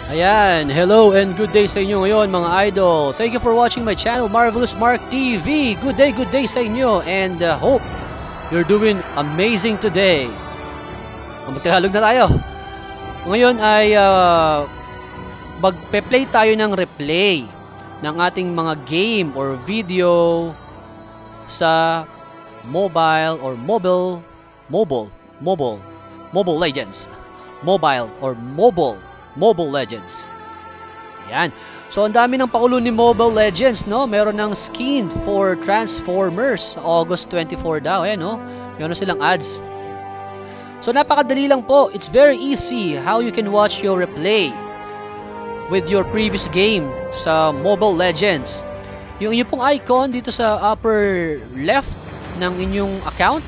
Ayan, hello and good day sa inyo ngayon mga idol. Thank you for watching my channel, Marvelous Mark TV. Good day sa inyo and hope you're doing amazing today. Magtagalog na tayo. Ngayon ay magpe-play tayo ng replay ng ating mga game or video sa mobile Legends. Mobile Legends. Ayan. So, ang dami ng pakulo ni Mobile Legends, no? Meron ng skin for Transformers sa August 24 daw. Ayan, no? Meron silang ads. So, napakadali lang po. It's very easy how you can watch your replay with your previous game sa Mobile Legends. Yung inyong pong icon dito sa upper left ng inyong account.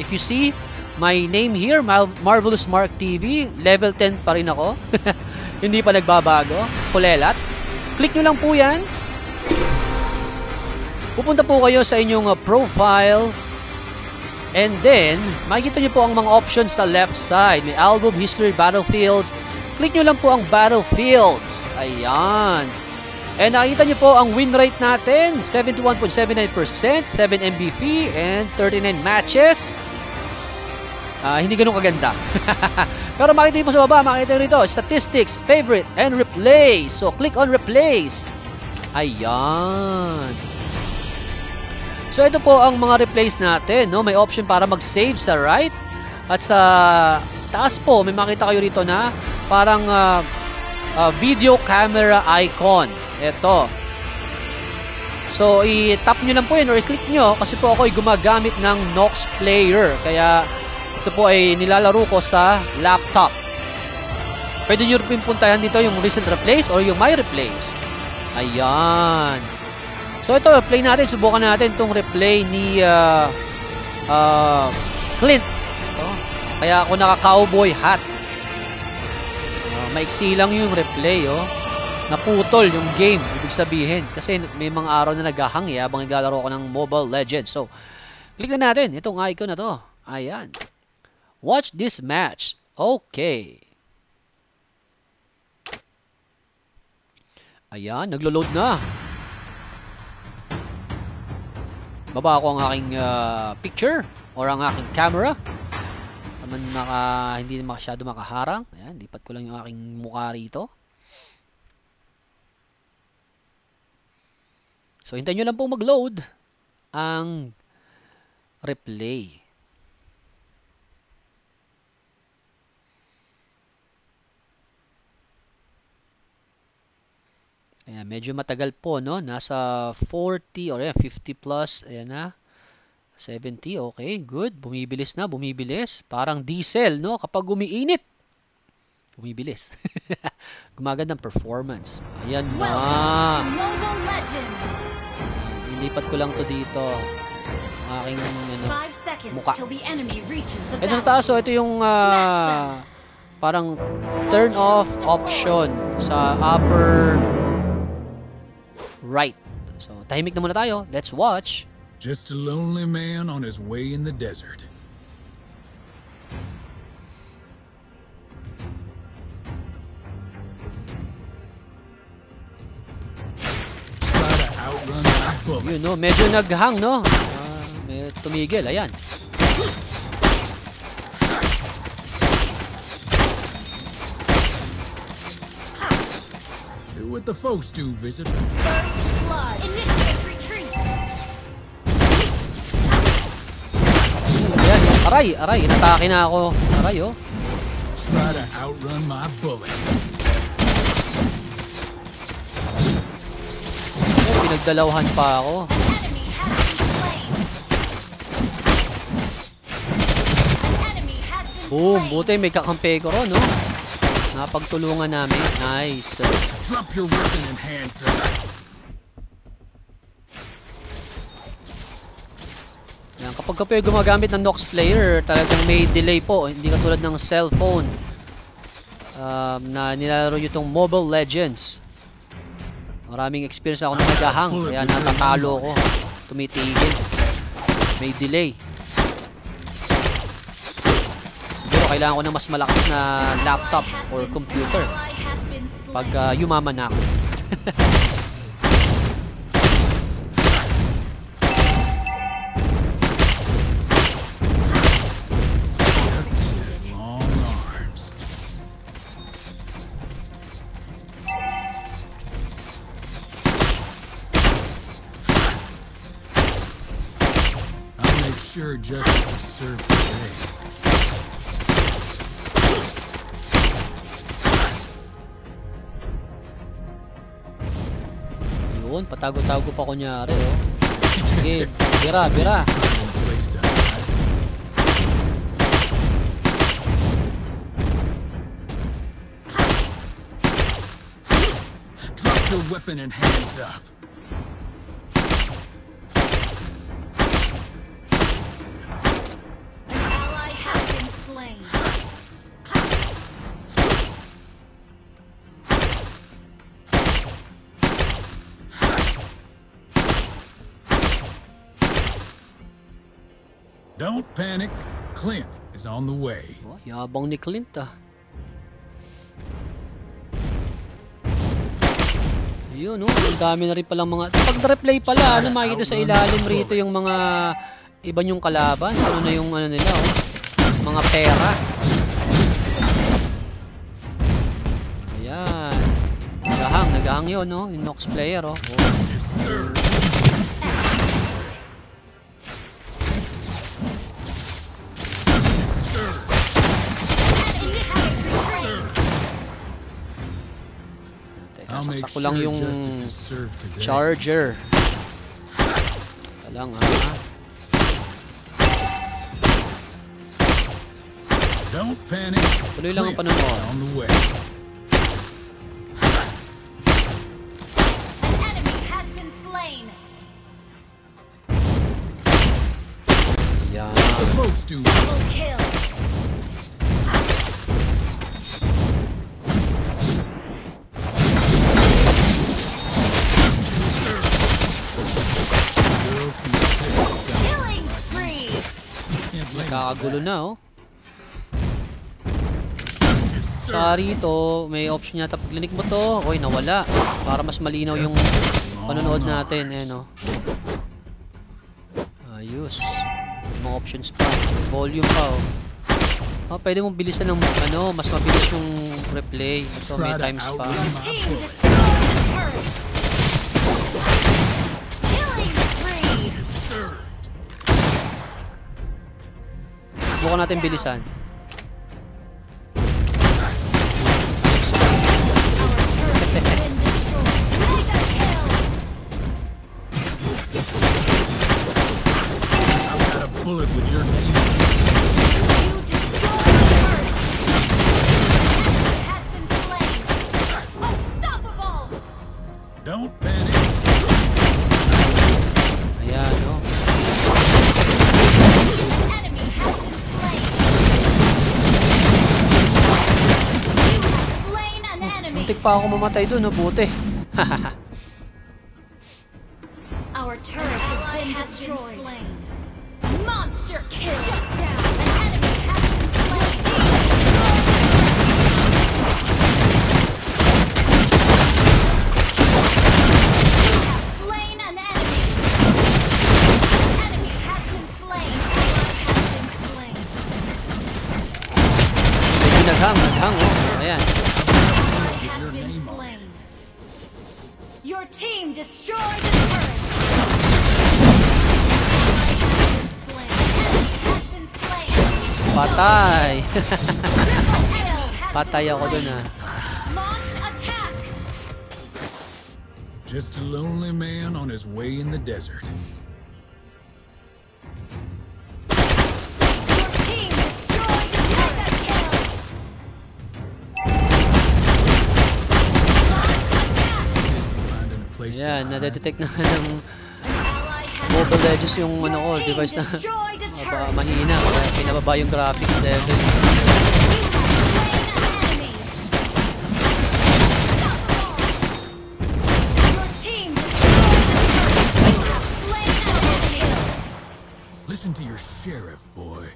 If you see my name here, Marvelous Mark TV, level 10 pa rin ako. Hindi pa nagbabago. Kulelat. Click nyo lang po yan. Pupunta po kayo sa inyong profile. And then, makikita nyo po ang mga options sa left side. May album, history, battlefields. Click nyo lang po ang battlefields. Ayan. And nakikita nyo po ang win rate natin. 71.79%, 7 MVP, and 39 matches. Hindi ganun kaganda. Pero makita nyo po sa baba, makita nyo rito, statistics, favorite, and replays. So, click on replays. Ayan. So, ito po ang mga replays natin. No? May option para mag-save sa right. At sa taas po, may makita kayo rito na parang video camera icon. Ito. So, i-tap nyo lang po yun or i-click nyo kasi po ako ay gumagamit ng Nox Player. Kaya, ito po ay nilalaro ko sa laptop. Pwede nyo rin puntahan dito yung recent replays or yung my replays. Ayan. So ito, play natin. Subukan natin itong replay ni Clint. Kaya ako naka-cowboy hat. Maiksi lang yung replay. Naputol yung game. Ibig sabihin. Kasi may mga araw na naghahang habang naglalaro ako ng Mobile Legends. So, click na natin. Itong icon na to. Ayan. Watch this match. Okay. Ayan, naglo-load na. Baba ko ang aking picture or ang aking camera. Hindi na masyado makaharang. Ayan, lipat ko lang yung aking mukha rito. So, hintayin nyo lang pong mag-load ang replay. Ayan, medyo matagal po, no? Nasa 40 or 50 plus. Ayan na. 70, okay, good. Bumibilis na, bumibilis. Parang diesel, no? Kapag umiinit, bumibilis. Gumagandang performance. Ayan na. Ilipat ko lang to dito. Aking mukha. Ito sa taas, ito yung parang turn off option sa upper right. So, tahimik na muna tayo. Let's watch. Just a lonely man on his way in the desert. Try to outrun my bullets. Yun, no? Medyo naghang, no? May tumigil. Ayan. Do what the folks do, visitor. First blood. Initiate retreat. Ayan, aray, inatake na ako. Aray, oh. Try to outrun my bullet. Ayan, pinagdalawhan pa ako. Boom, buti may kakampi ko ron, no? Napagtulungan namin. Nice. Drop your weapon and hands up. Yan, kapag kayo gumagamit ng Nox Player, talagang may delay po. Hindi katulad ng cellphone na nilalaro nyo itong Mobile Legends. Maraming experience ako na naghahang. Kaya natatalo ko. Tumitigil. May delay. Pero kailangan ko ng mas malakas na laptop or computer. Pag yumaman na ako. Long arms. I'll make sure justice is served today. Yun, patago-tago pa kunyari, oh. Sige, bira, bira. Place to hide. Drop your weapon and hands up. An ally has been slain. Don't panic. Clint is on the way. Oh, yabang ni Clint, ah. Yun, oh. Ang dami na rin palang mga... Pag na-replay pala, ano, makikita sa ilalim rito yung mga iba yung kalaban. Ano na yung ano nila, oh. Mga pera. Ayan. Nagahang yun, no? Yung Nox player, oh. Teka, I'll make saksak ko lang sure yung justice is served today. charger. Teka lang, ha? Don't panic. Tuloy lang ang Clint panonood. is on the way. An enemy has been slain. Ayan. The folks do. Double kill. Girls can take it down. Killing spree. Can't blame Kakagulo them na, oh. for that. Sa rito, may option yata pag linik mo to. Oy, nawala. Para mas malinaw yung panonood natin. Ayan, oh. Ayos. May mga options pa. Volume pa, oh. Oh, pwede mong bilisan ng ano, mas mabilis yung replay. Ito, may times pa. Team destroy the turret. Killing spree. Subukan natin bilisan. I've got a bullet with your name. Don't panic. Ayan, oh. Muntik pa ako mamatay dun, oh. Buti. Our turret has been destroyed. Monster kill. Shut down. An enemy has been slain. You have slain an enemy. An enemy has been slain. Ally has been slain. Medyo naghang, oh. Ayan. Ally has been slain. Your team destroyed the turret. Patay. Patay ako dun, ah. Launch attack. Just a lonely man on his way in the desert. Your team destroyed the turret. Kill. Launch attack. Finding a place Ayan, to hide. nadedetect na ng An ally has Mobile Legends yung ano ko, Your team device na destroyed a turret. mahina. Kaya pinababa yung graphics level. You have slain an enemy. Your team destroyed the turret. You have slain an enemy. Listen to your sheriff, boy.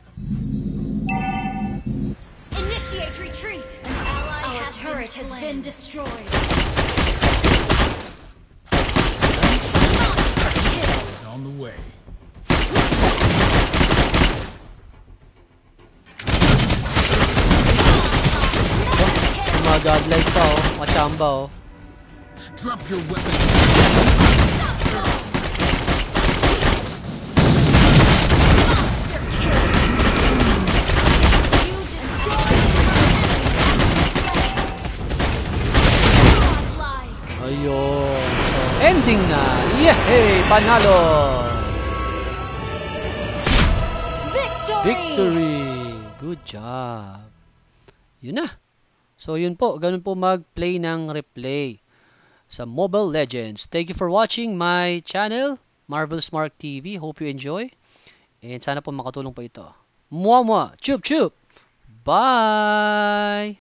Initiate retreat. An ally turret has been destroyed. Is on the way. Yung mga godlike pa oh, mga chamba oh. Drop your weapon. Monster kill. You destroyed godlike. Ayun. So, ending na. Yehey! Panalo! Victory. Victory! Good job. Yun na. So yun po, ganun po mag-play ng replay sa Mobile Legends. Thank you for watching my channel, Marvel Smart TV. Hope you enjoy. And sana po makatulong po ito. Mwah mwah! Chup chup! Bye!